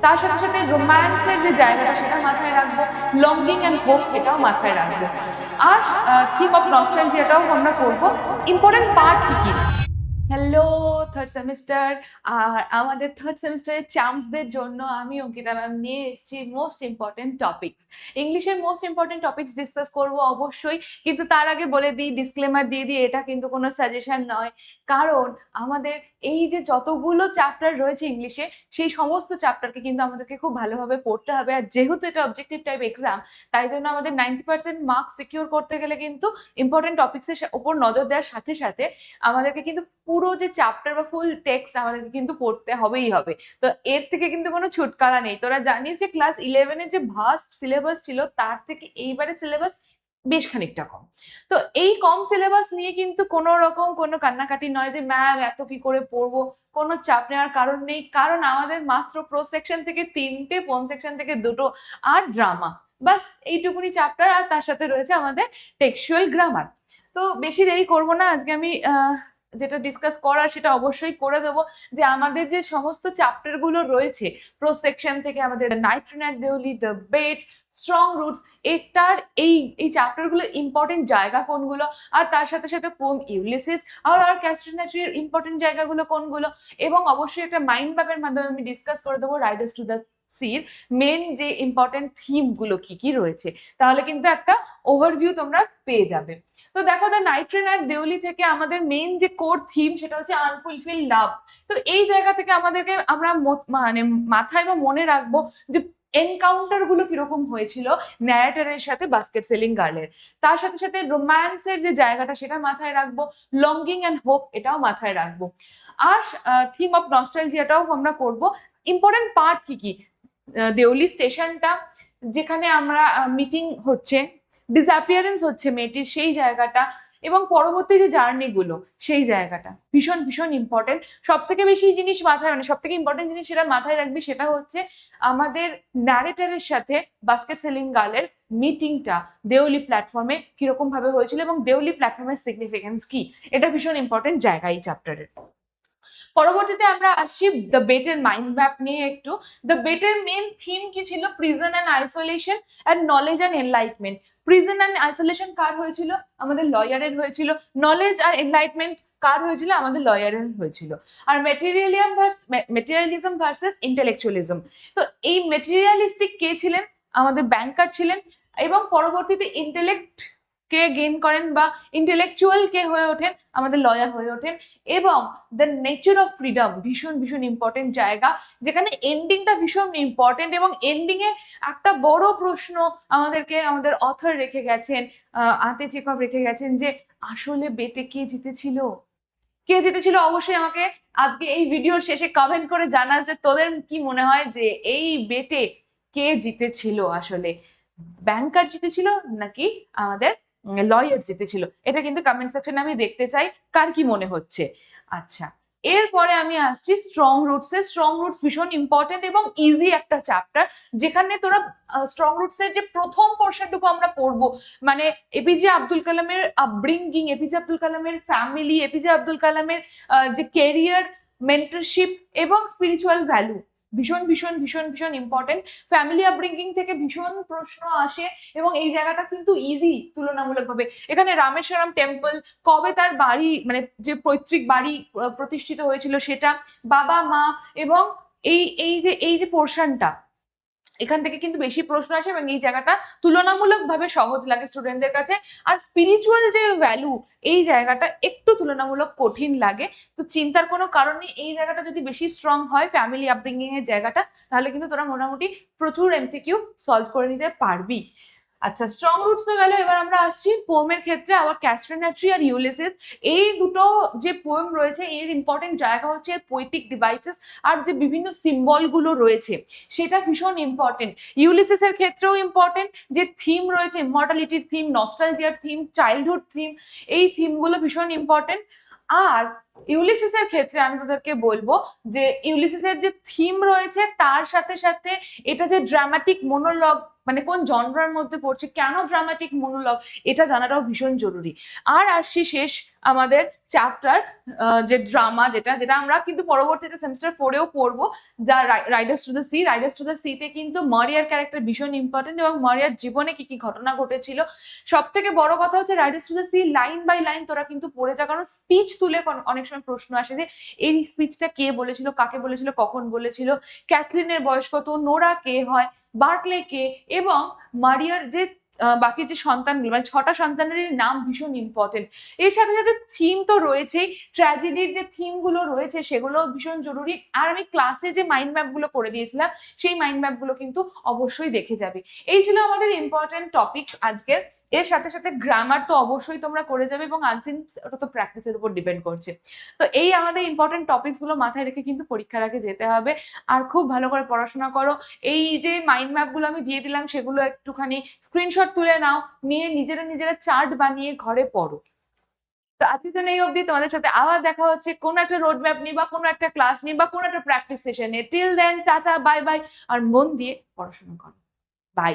তার সাথে সাথে রোম্যান্সের যে জায়গাটা সেটা মাথায় রাখবো, লঙ্গিং অ্যান্ড হোপ এটাও মাথায় রাখবো, আর থিম অফ নস্টালজিয়াটাও আমরা করবো। ইম্পর্টেন্ট পার্ট কি? হ্যালো থার্ড সেমিস্টার, আর আমাদের থার্ড সেমিস্টারের চ্যাম্পদের জন্য আমি অঙ্কিতা ম্যাম নিয়ে এসেছি মোস্ট ইম্পর্টেন্ট টপিকস। ইংলিশের মোস্ট ইম্পর্টেন্ট টপিকস ডিসকাস করব অবশ্যই, কিন্তু তার আগে বলে দিই, ডিসক্লেমার দিয়ে দিই, এটা কিন্তু কোনো সাজেশন নয়। কারণ আমাদের এই যে যতগুলো চ্যাপ্টার রয়েছে ইংলিশে, সেই সমস্ত চ্যাপ্টারকে কিন্তু আমাদেরকে খুব ভালোভাবে পড়তে হবে। আর যেহেতু এটা অবজেক্টিভ টাইপ এক্সাম, তাই জন্য আমাদের 90% মার্কস সিকিউর করতে গেলে কিন্তু ইম্পর্টেন্ট টপিক্সের ওপর নজর দেওয়ার সাথে সাথে আমাদেরকে কিন্তু পুরো যে চ্যাপ্টার বা ফুল টেক্সট আমাদেরকে কিন্তু পড়তে হবেই হবে। তো এর থেকে কিন্তু কোনো ছুটকারা নেই। তোরা জানিস যে ক্লাস 11-এর যে ভাস্ট সিলেবাস ছিল, তার থেকে এইবারে সিলেবাস বেশ খানিকটা কম। তো এই কম সিলেবাস নিয়ে কিন্তু কোনো রকম কোনো কান্নাকাটি নয় যে ম্যাম এত কি করে পড়বো, কোনো চাপ নেওয়ার কারণ নেই। কারণ আমাদের মাত্র প্রো সেকশন থেকে 3টে, পোম সেকশন থেকে 2টো, আর ড্রামা, বাস এইটুকুনি চ্যাপ্টার। আর তার সাথে রয়েছে আমাদের টেক্সচুয়াল গ্রামার। তো বেশি দেরি করবো না, আজকে আমি যেটা ডিসকাস করার সেটা অবশ্যই করে দেবো। যে আমাদের যে সমস্ত চ্যাপ্টার গুলো রয়েছে প্রো সেকশন থেকে, আমাদের নাইট্রিনাট দেউলি, দ্য বেট, স্ট্রং রুটস, এটার এই চ্যাপ্টার গুলোর ইম্পর্টেন্ট জায়গা কোনগুলো, আর তার সাথে সাথে পোম ইউলিসিস আর ক্যাস্ট্রিনাট্রির ইম্পর্টেন্ট জায়গাগুলো কোনগুলো, এবং অবশ্যই একটা মাইন্ড ম্যাপের মাধ্যমে আমি ডিসকাস করে দেবো riders to the sea main যে ইম্পর্টেন্ট থিম গুলো কি কি রয়েছে। তাহলে কিন্তু একটা ওভারভিউ তোমরা পেয়ে যাবে। তো দেখো, দ্য নাইট্রিনাট দেউলি থেকে আমাদের মেন যে কোর থিম সেটা হচ্ছে আনফুলফিল লাভ। তো এই জায়গা থেকে আমাদেরকে আমরা মানে মাথায় বা মনে রাখবো যে এনকাউন্টার গুলো কিরকম হয়েছিল ন্যারেটরের সাথে বাস্কেট সেলিং গার্লের। তার সাথে সাথে রোম্যান্সের যে জায়গাটা সেটা মাথায় রাখবো, লঙ্গিং অ্যান্ড হোপ এটাও মাথায় রাখবো, আর থিম অফ নস্টালজিয়াটাও আমরা করব। ইম্পর্টেন্ট পার্ট কি কি? দেউলি স্টেশনটা, যেখানে আমরা মিটিং হচ্ছে, ডিসঅ্যাপিয়ারেন্স হচ্ছে মেয়েটির, সেই জায়গাটা, এবং পরবর্তী যে জার্নি গুলো, সেই জায়গাটা ভীষণ ভীষণ ইম্পর্টেন্ট। সব থেকে বেশি জিনিস মাথায়, মানে সব থেকে ইম্পর্টেন্ট জিনিস সেটা মাথায় রাখবি, সেটা হচ্ছে আমাদের ন্যারেটরের সাথে বাস্কেট সেলিং গার্লের মিটিংটা দেউলি প্ল্যাটফর্মে কিরকম ভাবে হয়েছিল এবং দেউলি প্ল্যাটফর্মের সিগনিফিকেন্স কি, এটা ভীষণ ইম্পর্টেন্ট জায়গা এই চ্যাপ্টারের। পরবর্তীতে আমরা আসছি দ্য বেটের মাইন্ড ম্যাপ নিয়ে একটু। দ্য বেটের মেন থিম কি ছিল? Prison and isolation and knowledge and enlightenment. Prison and isolation কার হয়েছিল? আমাদের লয়ারের হয়েছিল। নলেজ আর এনলাইটমেন্ট কার হয়েছিল? আমাদের লয়ারের হয়েছিল। আর মেটেরিয়ালিজম ভার্সেস ইন্টেলেকচুয়ালিজম। তো এই মেটেরিয়ালিস্টিক কে ছিলেন? আমাদের ব্যাংকার ছিলেন। এবং পরবর্তীতে ইন্টেলেক্ট কে গেইন করেন বা ইন্টেলেকচুয়াল কে হয়ে ওঠেন? আমাদের লয়ার হয়ে ওঠেন। এবং দ্য নেচার অফ ফ্রিডম ভীষণ ভীষণ ইম্পর্টেন্ট জায়গা, যেখানে এন্ডিংটা ভীষণ ইম্পর্টেন্ট, এবং এন্ডিং এ একটা বড় প্রশ্ন আমাদেরকে আমাদের অথর রেখে গেছেন, আন্তে চেকভ রেখে গেছেন, যে আসলে বেটে কে জিতেছিল? কে জিতেছিল? অবশ্যই আমাকে আজকে এই ভিডিওর শেষে কমেন্ট করে জানা যে তোদের কি মনে হয় যে এই বেটে কে জিতেছিল, আসলে ব্যাংকার জিতেছিল নাকি আমাদের লয়ার জিতেছিল? এটা কিন্তু কমেন্ট সেকশনে আমি দেখতে চাই কার কি মনে হচ্ছে। আচ্ছা, এরপরে আমি আসছি স্ট্রং রুটস এ। স্ট্রং রুটস ভীষণ ইম্পর্টেন্ট এবং ইজি একটা চ্যাপ্টার, যেখানে তোরা স্ট্রং রুটস এর যে প্রথম পোর্শনটুকু আমরা পড়বো, মানে এপিজে আব্দুল কালামের আপব্রিঙ্গিং, এপিজে আব্দুল কালামের ফ্যামিলি, এপিজে আব্দুল কালামের যে কেরিয়ার, মেন্টরশিপ এবং স্পিরিচুয়াল ভ্যালু, ভীষণ ভীষণ ভীষণ ভীষণ ইম্পর্টেন্ট। ফ্যামিলি আপব্রিঙ্গিং থেকে ভীষণ প্রশ্ন আসে, এবং এই জায়গাটা কিন্তু ইজি তুলনামূলকভাবে। এখানে রামেশ্বরম টেম্পল, কবে তার বাড়ি, মানে যে পৈতৃক বাড়ি প্রতিষ্ঠিত হয়েছিল সেটা, বাবা মা, এবং এই যে পোর্শনটা, এখান থেকে কিন্তু বেশি প্রশ্ন আসে, এবং এই জায়গাটা তুলনামূলকভাবে সহজ লাগে স্টুডেন্টদের কাছে। আর স্পিরিচুয়াল যে ভ্যালু, এই জায়গাটা একটু তুলনামূলক কঠিন লাগে। তো চিন্তার কোনো কারণ নেই, এই জায়গাটা যদি বেশি স্ট্রং হয়, ফ্যামিলি আপব্রিঙ্গিং এর জায়গাটা, তাহলে কিন্তু তোরা মোটামুটি প্রচুর এমসিকিউ সলভ করে নিতে পারবি। আচ্ছা, স্ট্রং রুটস তো গেল। এবার আমরা আসছি পোয়েমের ক্ষেত্রে। আবার ক্যাস্ট্রিনাট্রি আর ইউলিসিস, এই দুটো যে পোয়েম রয়েছে, এর ইম্পর্টেন্ট জায়গা হচ্ছে পোয়েটিক ডিভাইসেস আর যে বিভিন্ন সিম্বল গুলো রয়েছে, সেটা ভীষণ ইম্পর্টেন্ট। ইউলিসিসের ক্ষেত্রেও ইম্পর্টেন্ট, যে থিম রয়েছে, ইমর্টালিটির থিম, নস্টালজিয়ার থিম, চাইল্ডহুড থিম, এই থিমগুলো ভীষণ ইম্পর্টেন্ট। আর ইউলিসিসের ক্ষেত্রে আমি তোদেরকে বলবো যে ইউলিসিসের যে থিম রয়েছে তার সাথে সাথে এটা যে ড্রামাটিক মোনোলগ, মানে কোন জনরার মধ্যে পড়ছে, কেন ড্রামাটিক মোনোলগ, এটা জানাটাও ভীষণ জরুরি। আর আসছি শেষ আমাদের চ্যাপ্টার, যে ড্রামা, যেটা যেটা আমরা কিন্তু পরবর্তীতে সেমিস্টার 4-এও পড়বো, যা Riders to the C. Riders to the সিতে কিন্তু মারিয়ার ক্যারেক্টার ভীষণ ইম্পর্টেন্ট এবং মারিয়ার জীবনে কি কি ঘটনা ঘটেছিল। সব থেকে বড় কথা হচ্ছে riders to the sea line by line তোরা কিন্তু পড়ে যা, কারণ স্পিচ তুলে অনেক সময় প্রশ্ন আসে যে এই স্পিচটা কে বলেছিল, কাকে বলেছিল, কখন বলেছিল, ক্যাথলিনের বয়স কত, নোরা কে হয়, বার্কলে কে, এবং মারিয়ার যে বাকি যে সন্তানগুলো, মানে 6টা সন্তানের নাম ভীষণ ইম্পর্টেন্ট। এর সাথে সাথে থিম তো রয়েছেই, ট্র্যাজেডির যে থিম গুলো রয়েছে সেগুলো ভীষণ জরুরি। আর আমি ক্লাসে যে মাইন্ড ম্যাপ গুলো করে দিয়েছিলাম সেই মাইন্ড ম্যাপ গুলো কিন্তু অবশ্যই দেখে যাবে। এই ছিল আমাদের ইম্পর্টেন্ট টপিকস আজকের। এর সাথে সাথে গ্রামার তো অবশ্যই তোমরা করে যাবে, এবং আনসিন ওটা তো প্র্যাকটিসের উপর ডিপেন্ড করছে। তো এই আমাদের ইম্পর্টেন্ট টপিকস গুলো মাথায় রেখে কিন্তু পরীক্ষার আগে যেতে হবে। আর খুব ভালো করে পড়াশোনা করো। এই যে মাইন্ড ম্যাপ গুলো আমি দিয়ে দিলাম সেগুলো একটুখানি স্ক্রিনশট তুলে নাও, নিয়ে নিজেরা চার্ট বানিয়ে ঘরে পড়ো। তো আজকের জন্য এই অবধি। তোমাদের সাথে আবার দেখা হচ্ছে কোন একটা রোড ম্যাপ নিয়ে, বা কোনো একটা ক্লাস নিয়ে, বা কোনো একটা প্র্যাকটিস সেশনে। Till then tata, bye bye. আর মন দিয়ে পড়াশোনা করো। বাই।